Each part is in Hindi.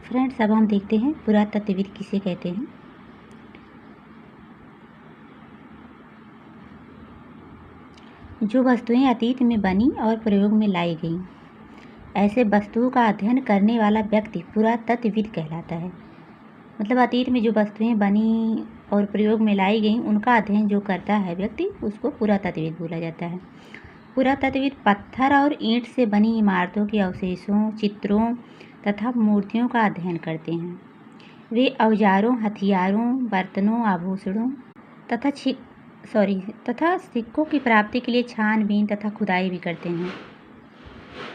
फ्रेंड्स, अब हम देखते हैं पुरातत्वविद किसे कहते हैं। जो वस्तुएं अतीत में बनी और प्रयोग में लाई गईं, ऐसे वस्तुओं का अध्ययन करने वाला व्यक्ति पुरातत्वविद कहलाता है। मतलब अतीत में जो वस्तुएं बनी और प्रयोग में लाई गईं, उनका अध्ययन जो करता है व्यक्ति, उसको पुरातत्वविद बोला जाता है। पुरातत्वविद पत्थर और ईंट से बनी इमारतों के अवशेषों, चित्रों तथा मूर्तियों का अध्ययन करते हैं। वे औजारों, हथियारों, बर्तनों, आभूषणों तथा सिक्कों की प्राप्ति के लिए छानबीन तथा खुदाई भी करते हैं।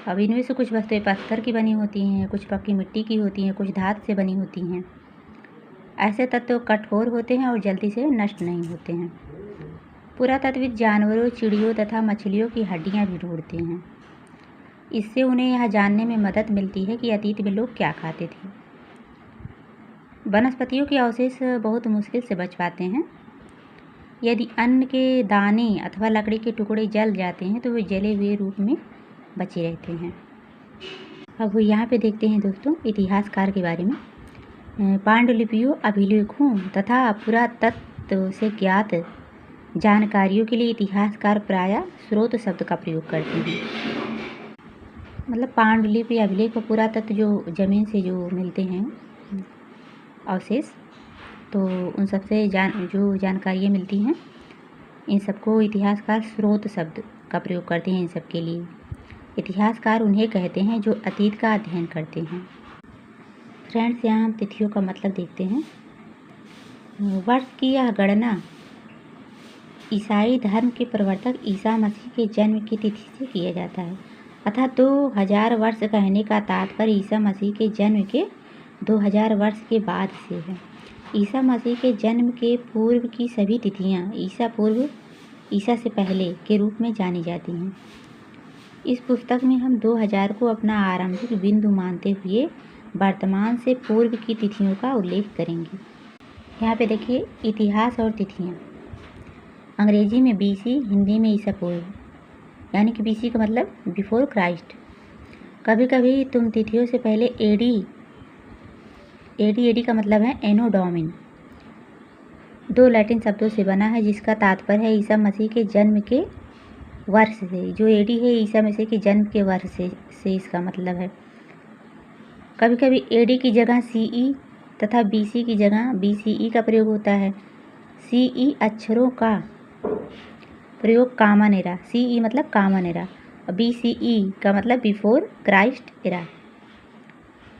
अब इनमें से कुछ वस्तुएं पत्थर की बनी होती हैं, कुछ पक्की मिट्टी की होती हैं, कुछ धातु से बनी होती हैं। ऐसे तत्व कठोर होते हैं और जल्दी से नष्ट नहीं होते हैं। पुरातत्वविद जानवरों, चिड़ियों तथा मछलियों की हड्डियां भी ढूंढते हैं। इससे उन्हें यह जानने में मदद मिलती है कि अतीत में लोग क्या खाते थे। वनस्पतियों के अवशेष बहुत मुश्किल से बच पाते हैं। यदि अन्न के दाने अथवा लकड़ी के टुकड़े जल जाते हैं तो वे जले हुए रूप में बचे रहते हैं। अब यहाँ पे देखते हैं दोस्तों इतिहासकार के बारे में। पांडुलिपियों, अभिलेखों तथा पुरातत्व से ज्ञात जानकारियों के लिए इतिहासकार प्रायः स्रोत शब्द का प्रयोग करते हैं। मतलब पांडुलिपि, अभिलेख और पुरातत्व जो जमीन से जो मिलते हैं अवशेष, तो उन सबसे जो जानकारियाँ मिलती हैं, इन सबको इतिहासकार स्रोत शब्द का प्रयोग करते हैं। इन सब के लिए इतिहासकार उन्हें कहते हैं जो अतीत का अध्ययन करते हैं। फ्रेंड्स, यहाँ हम तिथियों का मतलब देखते हैं। वर्ष की यह गणना ईसाई धर्म के प्रवर्तक ईसा मसीह के जन्म की तिथि से किया जाता है। अर्थात 2000 वर्ष कहने का तात्पर्य ईसा मसीह के जन्म के 2000 वर्ष के बाद से है। ईसा मसीह के जन्म के पूर्व की सभी तिथियां ईसा से पहले के रूप में जानी जाती हैं। इस पुस्तक में हम 2000 को अपना आरंभिक बिंदु मानते हुए वर्तमान से पूर्व की तिथियों का उल्लेख करेंगे। यहाँ पे देखिए इतिहास और तिथियाँ। अंग्रेजी में बीसी, हिंदी में ईसा पूर्व, यानी कि बीसी का मतलब बिफोर क्राइस्ट। कभी कभी तुम तिथियों से पहले एडी का मतलब है एनो डोमिन, 2 लैटिन शब्दों से बना है जिसका तात्पर्य है ईसा मसीह के जन्म के वर्ष से। जो एडी है ईसा मसीह के जन्म के वर्ष से इसका मतलब है। कभी कभी एडी की जगह सीई तथा बीसी की जगह बीसीई का प्रयोग होता है। सीई अक्षरों का प्रयोग कॉमन एरा, सीई मतलब कॉमन एरा, और बीसीई का मतलब बिफोर क्राइस्ट एरा।